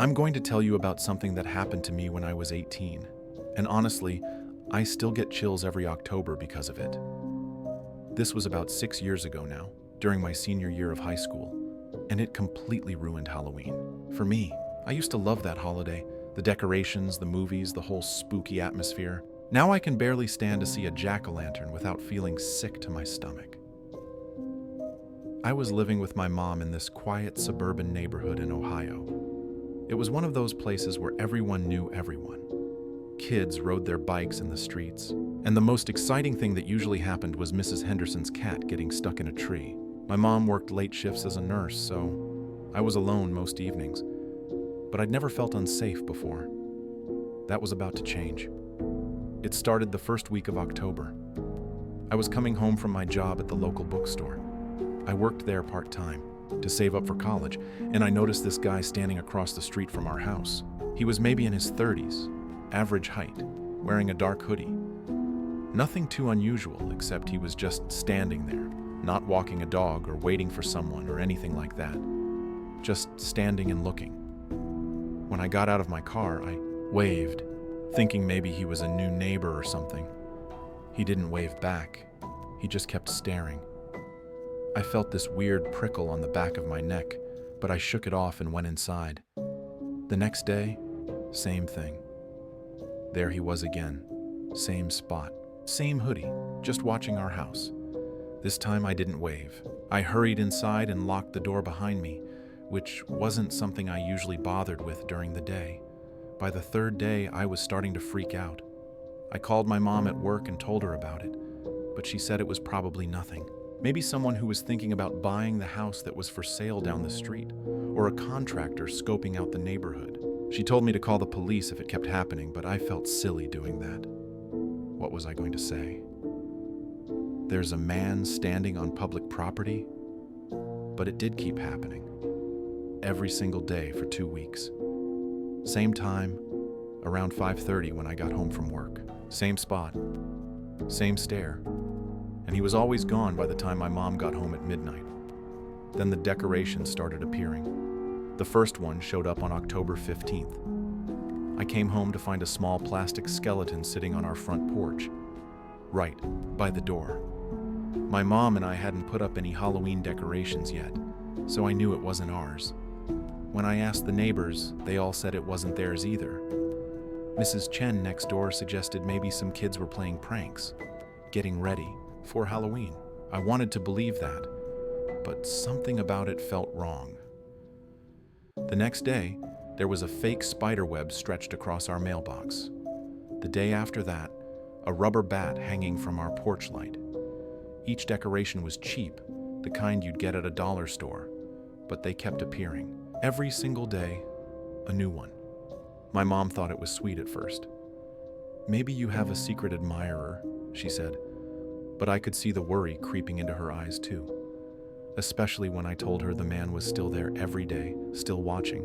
I'm going to tell you about something that happened to me when I was 18. And honestly, I still get chills every October because of it. This was about 6 years ago now, during my senior year of high school, and it completely ruined Halloween. For me, I used to love that holiday, the decorations, the movies, the whole spooky atmosphere. Now I can barely stand to see a jack-o'-lantern without feeling sick to my stomach. I was living with my mom in this quiet suburban neighborhood in Ohio. It was one of those places where everyone knew everyone. Kids rode their bikes in the streets, and the most exciting thing that usually happened was Mrs. Henderson's cat getting stuck in a tree. My mom worked late shifts as a nurse, so I was alone most evenings, but I'd never felt unsafe before. That was about to change. It started the first week of October. I was coming home from my job at the local bookstore. I worked there part-time to save up for college, and I noticed this guy standing across the street from our house. He was maybe in his 30s, average height, wearing a dark hoodie. Nothing too unusual, except he was just standing there, not walking a dog or waiting for someone or anything like that. Just standing and looking. When I got out of my car, I waved, thinking maybe he was a new neighbor or something. He didn't wave back. He just kept staring. I felt this weird prickle on the back of my neck, but I shook it off and went inside. The next day, same thing. There he was again, same spot, same hoodie, just watching our house. This time I didn't wave. I hurried inside and locked the door behind me, which wasn't something I usually bothered with during the day. By the third day, I was starting to freak out. I called my mom at work and told her about it, but she said it was probably nothing. Maybe someone who was thinking about buying the house that was for sale down the street, or a contractor scoping out the neighborhood. She told me to call the police if it kept happening, but I felt silly doing that. What was I going to say? There's a man standing on public property? But it did keep happening. Every single day for 2 weeks. Same time, around 5:30 when I got home from work. Same spot, same stare. And he was always gone by the time my mom got home at midnight. Then the decorations started appearing. The first one showed up on October 15th. I came home to find a small plastic skeleton sitting on our front porch, right by the door. My mom and I hadn't put up any Halloween decorations yet, so I knew it wasn't ours. When I asked the neighbors, they all said it wasn't theirs either. Mrs. Chen next door suggested maybe some kids were playing pranks, getting ready for Halloween. I wanted to believe that, but something about it felt wrong. The next day, there was a fake spider web stretched across our mailbox. The day after that, a rubber bat hanging from our porch light. Each decoration was cheap, the kind you'd get at a dollar store, but they kept appearing. Every single day, a new one. My mom thought it was sweet at first. "Maybe you have a secret admirer," she said. But I could see the worry creeping into her eyes too, especially when I told her the man was still there every day, still watching.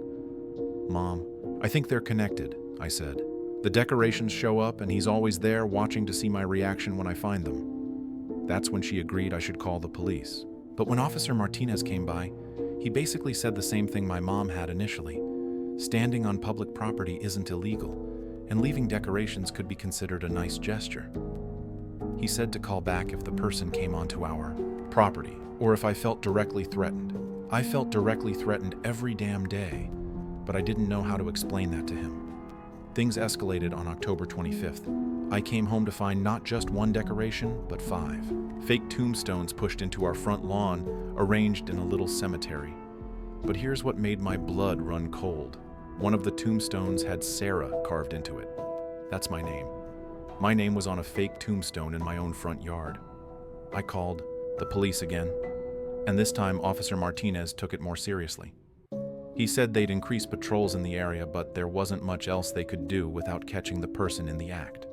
"Mom, I think they're connected," I said. "The decorations show up and he's always there watching to see my reaction when I find them." That's when she agreed I should call the police. But when Officer Martinez came by, he basically said the same thing my mom had initially. Standing on public property isn't illegal, and leaving decorations could be considered a nice gesture. He said to call back if the person came onto our property, or if I felt directly threatened. I felt directly threatened every damn day, but I didn't know how to explain that to him. Things escalated on October 25th. I came home to find not just one decoration, but 5. Fake tombstones pushed into our front lawn, arranged in a little cemetery. But here's what made my blood run cold. One of the tombstones had Sarah carved into it. That's my name. My name was on a fake tombstone in my own front yard. I called the police again, and this time Officer Martinez took it more seriously. He said they'd increase patrols in the area, but there wasn't much else they could do without catching the person in the act.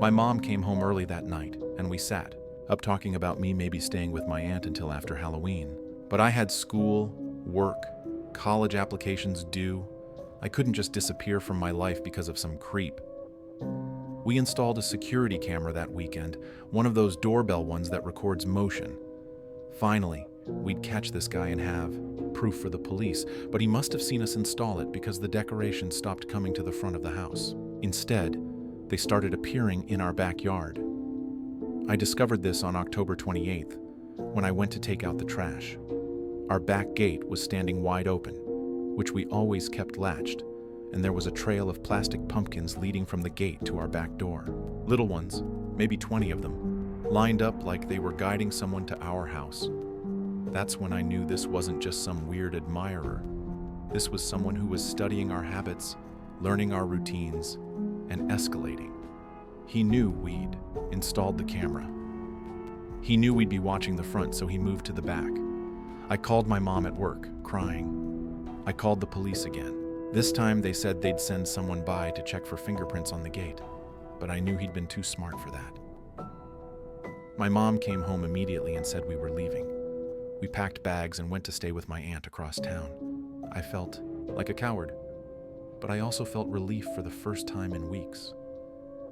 My mom came home early that night, and we sat up talking about me maybe staying with my aunt until after Halloween. But I had school, work, college applications due. I couldn't just disappear from my life because of some creep. We installed a security camera that weekend, one of those doorbell ones that records motion. Finally, we'd catch this guy and have proof for the police, but he must have seen us install it because the decorations stopped coming to the front of the house. Instead, they started appearing in our backyard. I discovered this on October 28th, when I went to take out the trash. Our back gate was standing wide open, which we always kept latched, and there was a trail of plastic pumpkins leading from the gate to our back door. Little ones, maybe 20 of them, lined up like they were guiding someone to our house. That's when I knew this wasn't just some weird admirer. This was someone who was studying our habits, learning our routines, and escalating. He knew we'd installed the camera. He knew we'd be watching the front, so he moved to the back. I called my mom at work, crying. I called the police again. This time they said they'd send someone by to check for fingerprints on the gate, but I knew he'd been too smart for that. My mom came home immediately and said we were leaving. We packed bags and went to stay with my aunt across town. I felt like a coward, but I also felt relief for the first time in weeks.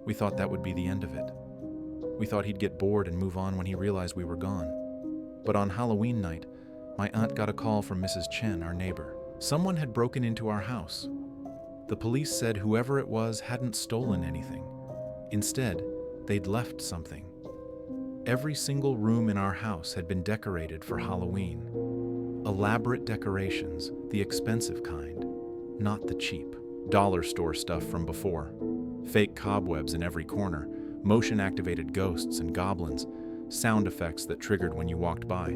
We thought that would be the end of it. We thought he'd get bored and move on when he realized we were gone. But on Halloween night, my aunt got a call from Mrs. Chen, our neighbor. Someone had broken into our house. The police said whoever it was hadn't stolen anything. Instead, they'd left something. Every single room in our house had been decorated for Halloween. Elaborate decorations, the expensive kind, not the cheap dollar store stuff from before. Fake cobwebs in every corner, motion-activated ghosts and goblins, sound effects that triggered when you walked by.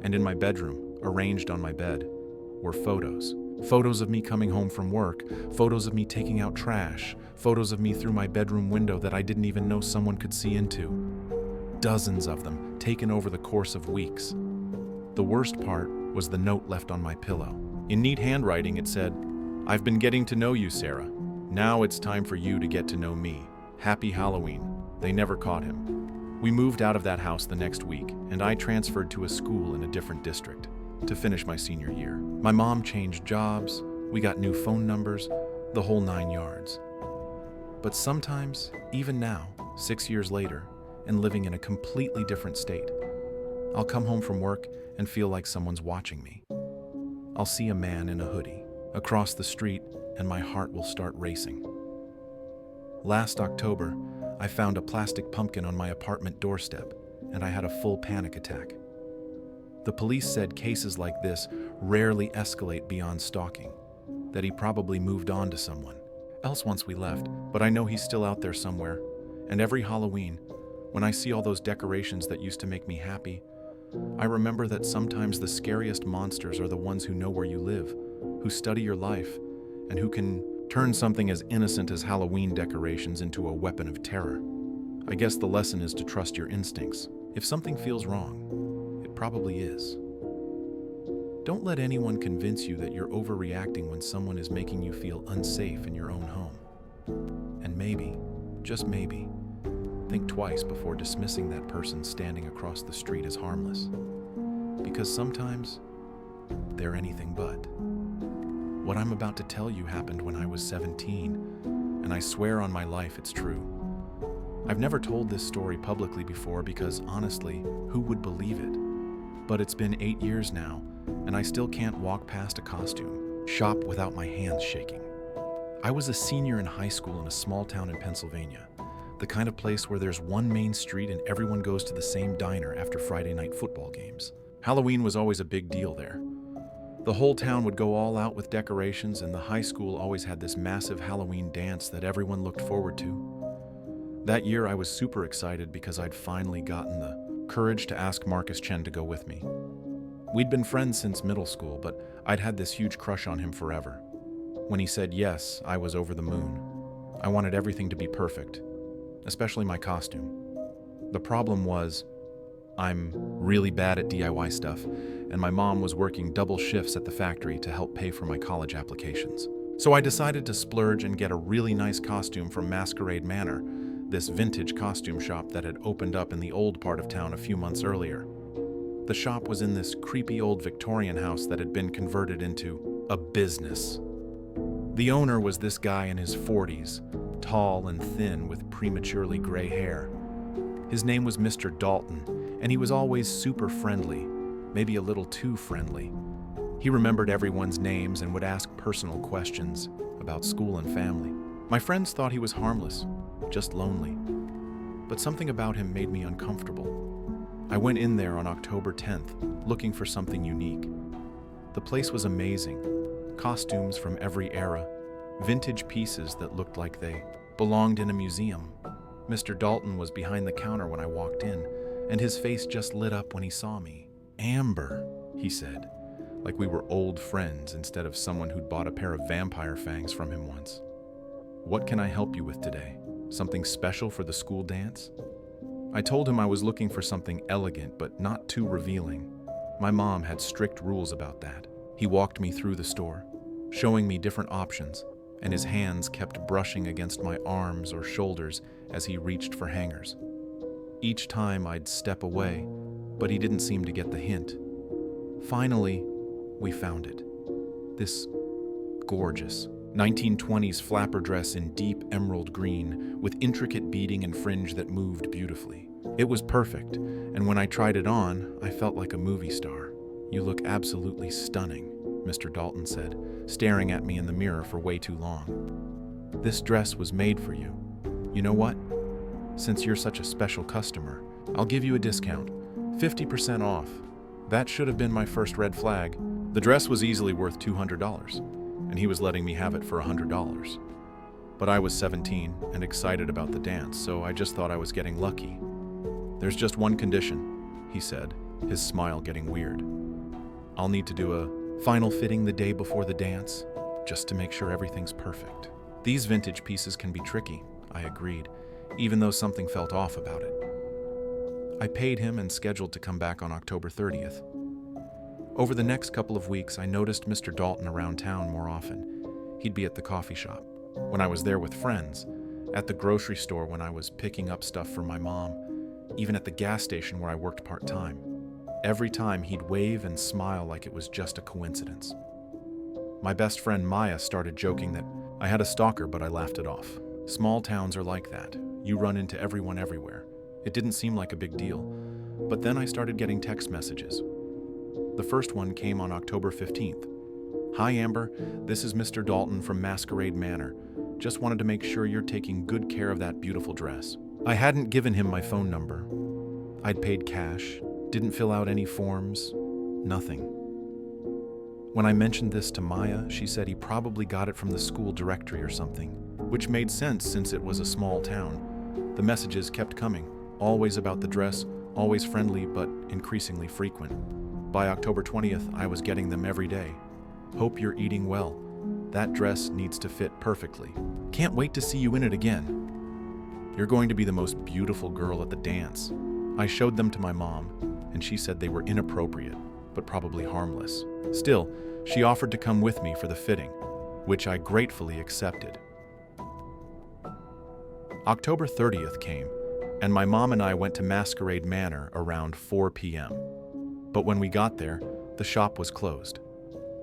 And in my bedroom, arranged on my bed, were photos. Photos of me coming home from work, photos of me taking out trash, photos of me through my bedroom window that I didn't even know someone could see into. Dozens of them, taken over the course of weeks. The worst part was the note left on my pillow. In neat handwriting, it said, "I've been getting to know you, Sarah. Now it's time for you to get to know me. Happy Halloween." They never caught him. We moved out of that house the next week, and I transferred to a school in a different district to finish my senior year. My mom changed jobs, we got new phone numbers, the whole 9 yards. But sometimes, even now, 6 years later, and living in a completely different state, I'll come home from work and feel like someone's watching me. I'll see a man in a hoodie across the street, and my heart will start racing. Last October, I found a plastic pumpkin on my apartment doorstep, and I had a full panic attack. The police said cases like this rarely escalate beyond stalking, that he probably moved on to someone else once we left, but I know he's still out there somewhere. And every Halloween, when I see all those decorations that used to make me happy, I remember that sometimes the scariest monsters are the ones who know where you live, who study your life, and who can turn something as innocent as Halloween decorations into a weapon of terror. I guess the lesson is to trust your instincts. If something feels wrong, it probably is. Don't let anyone convince you that you're overreacting when someone is making you feel unsafe in your own home. And maybe, just maybe, think twice before dismissing that person standing across the street as harmless. Because sometimes, they're anything but. What I'm about to tell you happened when I was 17, and I swear on my life it's true. I've never told this story publicly before because, honestly, who would believe it? But it's been 8 years now, and I still can't walk past a costume shop without my hands shaking. I was a senior in high school in a small town in Pennsylvania, the kind of place where there's one main street and everyone goes to the same diner after Friday night football games. Halloween was always a big deal there. The whole town would go all out with decorations, and the high school always had this massive Halloween dance that everyone looked forward to. That year I was super excited because I'd finally gotten the courage to ask Marcus Chen to go with me. We'd been friends since middle school, but I'd had this huge crush on him forever. When he said yes, I was over the moon. I wanted everything to be perfect, especially my costume. The problem was, I'm really bad at DIY stuff, and my mom was working double shifts at the factory to help pay for my college applications. So I decided to splurge and get a really nice costume from Masquerade Manor, this vintage costume shop that had opened up in the old part of town a few months earlier. The shop was in this creepy old Victorian house that had been converted into a business. The owner was this guy in his 40s, tall and thin with prematurely gray hair. His name was Mr. Dalton, and he was always super friendly. maybe a little too friendly. He remembered everyone's names and would ask personal questions about school and family. My friends thought he was harmless, just lonely. But something about him made me uncomfortable. I went in there on October 10th, looking for something unique. The place was amazing. Costumes from every era, vintage pieces that looked like they belonged in a museum. Mr. Dalton was behind the counter when I walked in, and his face just lit up when he saw me. "Amber," he said, like we were old friends instead of someone who'd bought a pair of vampire fangs from him once. "What can I help you with today? Something special for the school dance?" I told him I was looking for something elegant but not too revealing. My mom had strict rules about that. He walked me through the store, showing me different options, and his hands kept brushing against my arms or shoulders as he reached for hangers. Each time I'd step away, but he didn't seem to get the hint. Finally, we found it. This gorgeous 1920s flapper dress in deep emerald green with intricate beading and fringe that moved beautifully. It was perfect, and when I tried it on, I felt like a movie star. "You look absolutely stunning," Mr. Dalton said, staring at me in the mirror for way too long. "This dress was made for you. You know what? Since you're such a special customer, I'll give you a discount, 50% off. That should have been my first red flag." The dress was easily worth $200, and he was letting me have it for $100. But I was 17 and excited about the dance, so I just thought I was getting lucky. "There's just one condition," he said, his smile getting weird. "I'll need to do a final fitting the day before the dance, just to make sure everything's perfect." These vintage pieces can be tricky, I agreed, even though something felt off about it. I paid him and scheduled to come back on October 30th. Over the next couple of weeks, I noticed Mr. Dalton around town more often. He'd be at the coffee shop, when I was there with friends, at the grocery store when I was picking up stuff for my mom, even at the gas station where I worked part-time. Every time he'd wave and smile like it was just a coincidence. My best friend Maya started joking that I had a stalker, but I laughed it off. Small towns are like that. You run into everyone everywhere. It didn't seem like a big deal, but then I started getting text messages. The first one came on October 15th. "Hi Amber, this is Mr. Dalton from Masquerade Manor. Just wanted to make sure you're taking good care of that beautiful dress." I hadn't given him my phone number. I'd paid cash, didn't fill out any forms, nothing. When I mentioned this to Maya, she said he probably got it from the school directory or something, which made sense since it was a small town. The messages kept coming, always about the dress, always friendly but increasingly frequent. By October 20th, I was getting them every day. "Hope you're eating well. That dress needs to fit perfectly. Can't wait to see you in it again. You're going to be the most beautiful girl at the dance." I showed them to my mom, and she said they were inappropriate, but probably harmless. Still, she offered to come with me for the fitting, which I gratefully accepted. October 30th came, and my mom and I went to Masquerade Manor around 4 p.m. But when we got there, the shop was closed.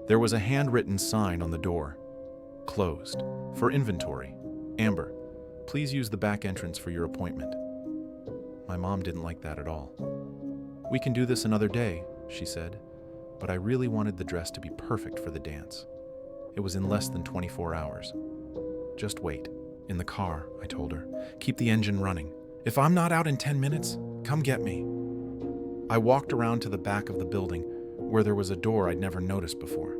There was a handwritten sign on the door. "Closed. For inventory. Amber, please use the back entrance for your appointment." My mom didn't like that at all. "We can do this another day," she said, but I really wanted the dress to be perfect for the dance. It was in less than 24 hours. "Just wait. In the car," I told her. "Keep the engine running. If I'm not out in 10 minutes, come get me." I walked around to the back of the building, where there was a door I'd never noticed before.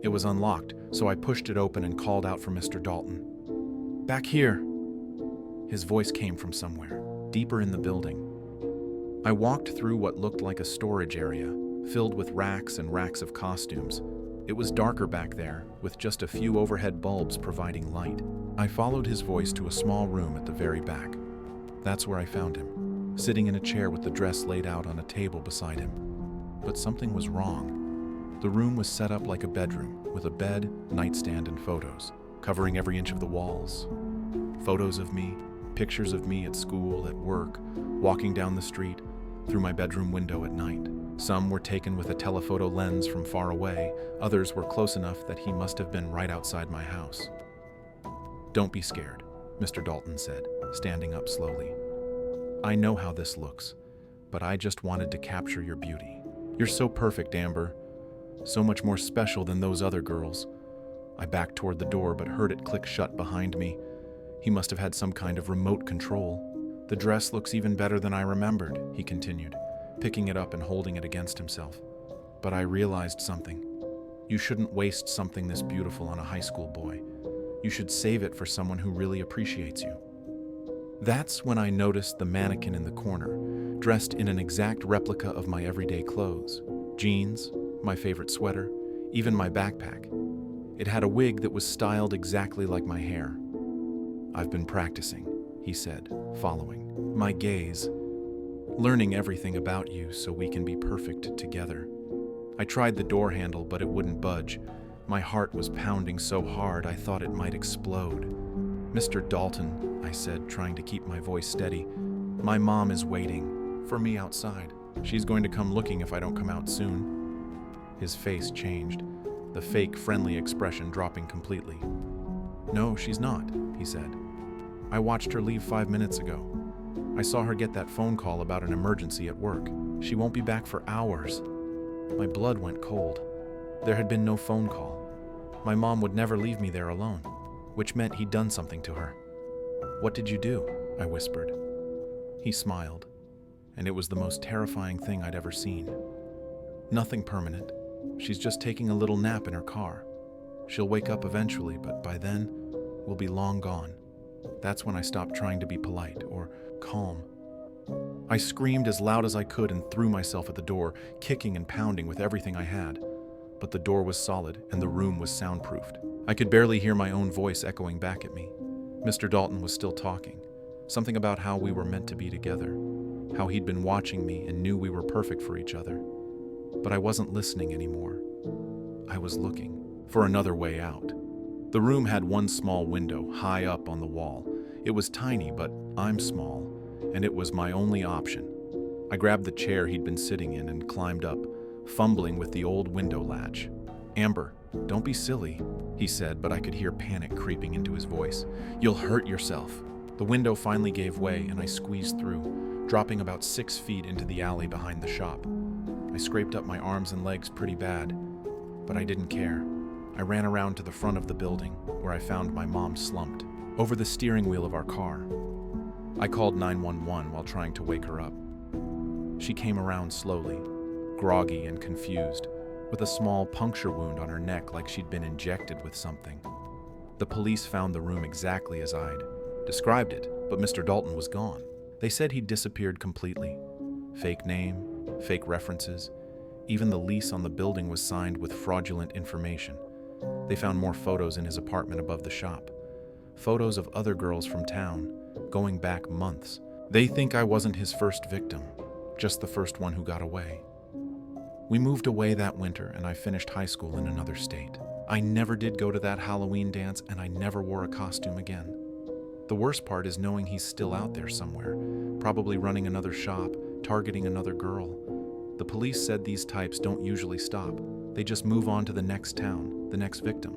It was unlocked, so I pushed it open and called out for Mr. Dalton. "Back here." His voice came from somewhere, deeper in the building. I walked through what looked like a storage area, filled with racks and racks of costumes. It was darker back there, with just a few overhead bulbs providing light. I followed his voice to a small room at the very back. That's where I found him, sitting in a chair with the dress laid out on a table beside him. But something was wrong. The room was set up like a bedroom, with a bed, nightstand, and photos, covering every inch of the walls. Photos of me, pictures of me at school, at work, walking down the street, through my bedroom window at night. Some were taken with a telephoto lens from far away, others were close enough that he must have been right outside my house. "Don't be scared," Mr. Dalton said, standing up slowly. "I know how this looks, but I just wanted to capture your beauty. You're so perfect, Amber. So much more special than those other girls. I backed toward the door but heard it click shut behind me. He must have had some kind of remote control. The dress looks even better than I remembered, he continued, picking it up and holding it against himself. But I realized something. You shouldn't waste something this beautiful on a high school boy. You should save it for someone who really appreciates you. That's when I noticed the mannequin in the corner, dressed in an exact replica of my everyday clothes. Jeans, my favorite sweater, even my backpack. It had a wig that was styled exactly like my hair. I've been practicing, he said, following my gaze, learning everything about you so we can be perfect together. I tried the door handle, but it wouldn't budge. My heart was pounding so hard I thought it might explode. Mr. Dalton, I said, trying to keep my voice steady, my mom is waiting for me outside. She's going to come looking if I don't come out soon. His face changed, the fake, friendly expression dropping completely. No, she's not, he said. I watched her leave 5 minutes ago. I saw her get that phone call about an emergency at work. She won't be back for hours. My blood went cold. There had been no phone call. My mom would never leave me there alone, which meant he'd done something to her. What did you do? I whispered. He smiled, and it was the most terrifying thing I'd ever seen. Nothing permanent. She's just taking a little nap in her car. She'll wake up eventually, but by then, we'll be long gone. That's when I stopped trying to be polite or calm. I screamed as loud as I could and threw myself at the door, kicking and pounding with everything I had. But the door was solid and the room was soundproofed. I could barely hear my own voice echoing back at me. Mr. Dalton was still talking. Something about how we were meant to be together, how he'd been watching me and knew we were perfect for each other. But I wasn't listening anymore. I was looking for another way out. The room had one small window high up on the wall. It was tiny, but I'm small, and it was my only option. I grabbed the chair he'd been sitting in and climbed up, fumbling with the old window latch. Amber, don't be silly, he said, but I could hear panic creeping into his voice. You'll hurt yourself. The window finally gave way, and I squeezed through, dropping about 6 feet into the alley behind the shop. I scraped up my arms and legs pretty bad, but I didn't care. I ran around to the front of the building, where I found my mom slumped over the steering wheel of our car. I called 911 while trying to wake her up. She came around slowly, groggy and confused, with a small puncture wound on her neck like she'd been injected with something. The police found the room exactly as I'd described it, but Mr. Dalton was gone. They said he'd disappeared completely. Fake name, fake references, even the lease on the building was signed with fraudulent information. They found more photos in his apartment above the shop. Photos of other girls from town, going back months. They think I wasn't his first victim, just the first one who got away. We moved away that winter and I finished high school in another state. I never did go to that Halloween dance and I never wore a costume again. The worst part is knowing he's still out there somewhere, probably running another shop, targeting another girl. The police said these types don't usually stop. They just move on to the next town, the next victim.